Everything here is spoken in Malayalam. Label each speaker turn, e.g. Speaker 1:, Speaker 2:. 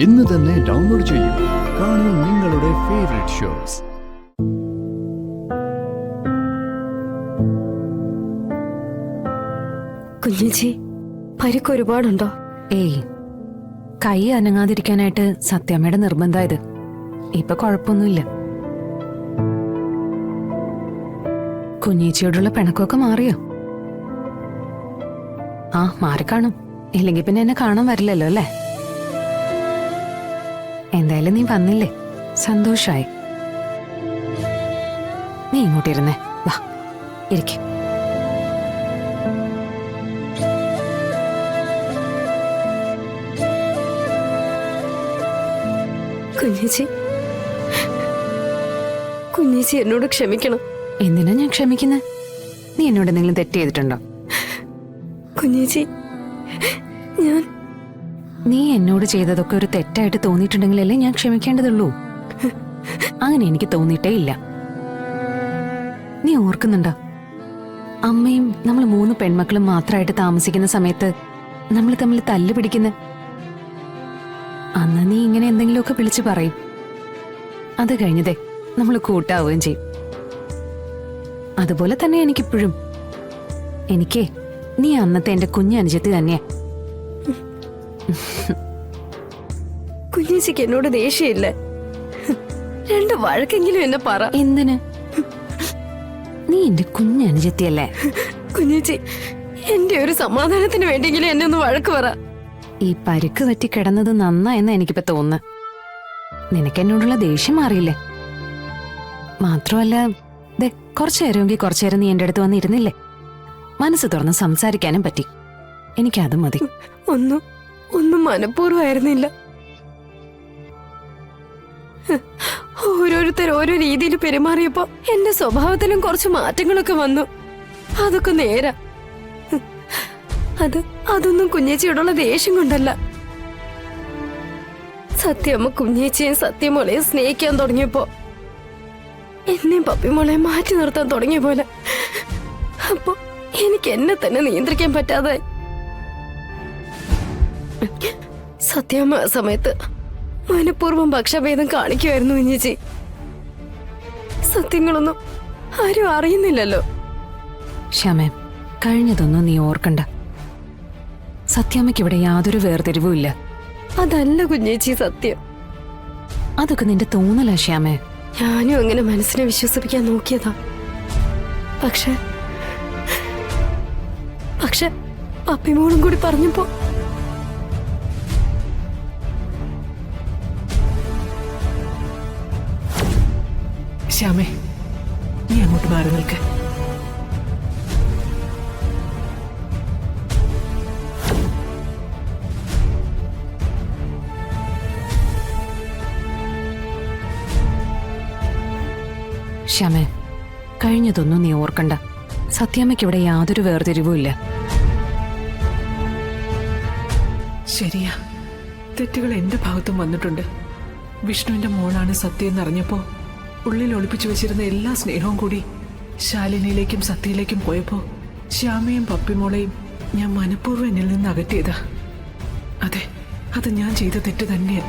Speaker 1: ഇന്ന് തന്നെ ഡൗൺലോഡ് ചെയ്യൂ. കാണൂ നിങ്ങളുടെ ഫേവറേറ്റ് ഷോസ്.
Speaker 2: കുഞ്ഞേച്ചി, പരിക്ക് ഒരുപാടുണ്ടോ?
Speaker 3: ഏയ്, കൈ അനങ്ങാതിരിക്കാനായിട്ട് സത്യാമ്മയുടെ നിർബന്ധമായത്. ഇപ്പൊ കുഴപ്പമൊന്നുമില്ല. കുഞ്ഞേച്ചിയോടുള്ള പിണക്കമൊക്കെ മാറിയോ? ആ, മാറിക്കാണും. ഇല്ലെങ്കിൽ പിന്നെ എന്നെ കാണാൻ വരില്ലല്ലോ അല്ലേ? എന്തായാലും നീ വന്നില്ലേ, സന്തോഷായി. നീ ഇങ്ങോട്ടിരുന്നേ, വാ ഇരിക്ക.
Speaker 2: കുഞ്ഞേച്ചി എന്നോട് ക്ഷമിക്കണം.
Speaker 3: എന്തിനാ ഞാൻ ക്ഷമിക്കുന്നത്? നീ എന്നോട് എന്തെങ്കിലും തെറ്റ് ചെയ്തിട്ടുണ്ടോ?
Speaker 2: കുഞ്ഞേച്ചി,
Speaker 3: നീ എന്നോട് ചെയ്തതൊക്കെ ഒരു തെറ്റായിട്ട് തോന്നിയിട്ടുണ്ടെങ്കിലല്ലേ ഞാൻ ക്ഷമിക്കേണ്ടതുള്ളൂ. അങ്ങനെ എനിക്ക് തോന്നിയിട്ടേ ഇല്ല. നീ ഓർക്കുന്നുണ്ടോ, അമ്മയും നമ്മൾ 3 പെൺമക്കളും മാത്രമായിട്ട് താമസിക്കുന്ന സമയത്ത് നമ്മൾ തമ്മിൽ തല്ല് പിടിക്കുന്ന അന്ന് നീ ഇങ്ങനെ എന്തെങ്കിലുമൊക്കെ വിളിച്ചു പറയും. അത് കഴിഞ്ഞതേ നമ്മൾ കൂട്ടാവുകയും ചെയ്യും. അതുപോലെ തന്നെ എനിക്കിപ്പോഴും. എനിക്കേ നീ അന്നത്തെ എന്റെ കുഞ്ഞനുജത്തി തന്നെയാ.
Speaker 2: കുഞ്ഞേച്ചിക്ക് എന്നോട് ദേഷ്യമില്ല. 2 വഴക്കെങ്കിലും എന്നെ പറ.
Speaker 3: എന്തിന്? നീ എന്റെ കുഞ്ഞനുജത്തിയല്ലേ?
Speaker 2: കുഞ്ഞേച്ചി, എന്റെ ഒരു സമാധാനത്തിന് വേണ്ടിയെങ്കിലും എന്നെ ഒന്ന് വഴക്ക് പറ.
Speaker 3: ഈ പരിക്ക് പറ്റി കിടന്നത് നന്നായെന്ന് എനിക്കിപ്പോ തോന്നുന്നു. നിനക്കെന്നോടുള്ള ദേഷ്യം മാറിയില്ലേ? മാത്രമല്ല, കുറച്ചേരമെങ്കിൽ കുറച്ചേരം നീ എന്റെ അടുത്ത് വന്നിരുന്നില്ലേ? മനസ്സ് തുറന്ന് സംസാരിക്കാനും പറ്റി. എനിക്കത് മതി.
Speaker 2: ഒന്നും മനഃപൂർവ്വമായിരുന്നില്ല. ഓരോരുത്തർ ഓരോ രീതിയിൽ പെരുമാറിയപ്പോ എന്റെ സ്വഭാവത്തിലും കുറച്ച് മാറ്റങ്ങളൊക്കെ വന്നു. അതൊക്കെ നേരാ. അതൊന്നും കുഞ്ഞേച്ചിയോടുള്ള ദേഷ്യം കൊണ്ടല്ല. സത്യമ്മ കുഞ്ഞേച്ചിയും സത്യമോളെയും സ്നേഹിക്കാൻ തുടങ്ങിയപ്പോ എന്നെയും പപ്പിമോളെയും മാറ്റി നിർത്താൻ തുടങ്ങിയ പോലെ. അപ്പൊ എനിക്ക് എന്നെ തന്നെ നിയന്ത്രിക്കാൻ പറ്റാതെ സത്യമ്മ ആ സമയത്ത് മനഃപൂർവ്വം പക്ഷഭേദം കാണിക്കുമായിരുന്നു. കുഞ്ഞേച്ചി, സത്യങ്ങളൊന്നും ആരും അറിയുന്നില്ലല്ലോ.
Speaker 3: ശ്യാമേ, കഴിഞ്ഞതൊന്നും നീ ഓർക്കണ്ട. സത്യാമ്മയ്ക്ക് ഇവിടെ യാതൊരു വേർതിരിവും ഇല്ല.
Speaker 2: അതല്ല കുഞ്ഞേച്ചി സത്യം.
Speaker 3: അതൊക്കെ നിന്റെ തോന്നലാ ശ്യാമേ.
Speaker 2: ഞാനും അങ്ങനെ മനസ്സിനെ വിശ്വസിപ്പിക്കാൻ നോക്കിയതാ. പക്ഷെ പപ്പിമോളും കൂടി പറഞ്ഞപ്പോ
Speaker 4: ശ്യാമേ, നീ അങ്ങോട്ട് മാറി നിൽക്ക്.
Speaker 3: ശ്യാമേ, കഴിഞ്ഞതൊന്നും നീ ഓർക്കണ്ട. സത്യാമ്മയ്ക്ക് ഇവിടെ യാതൊരു വേർതിരിവും ഇല്ല.
Speaker 4: ശരിയാ, തെറ്റുകൾ എന്റെ ഭാഗത്തും വന്നിട്ടുണ്ട്. വിഷ്ണുവിന്റെ മോളാണ് സത്യം എന്നറിഞ്ഞപ്പോ ഉള്ളിൽ ഒളിപ്പിച്ചു വെച്ചിരുന്ന എല്ലാ സ്നേഹവും കൂടി ശാലിനിയിലേക്കും സത്യയിലേക്കും പോയപ്പോ ശ്യാമയും പപ്പിമോളെയും ഞാൻ മനഃപൂർവ്വം എന്നിൽ നിന്ന് അകറ്റിയതാ. അതെ, അത് ഞാൻ ചെയ്ത തെറ്റ് തന്നെയാ.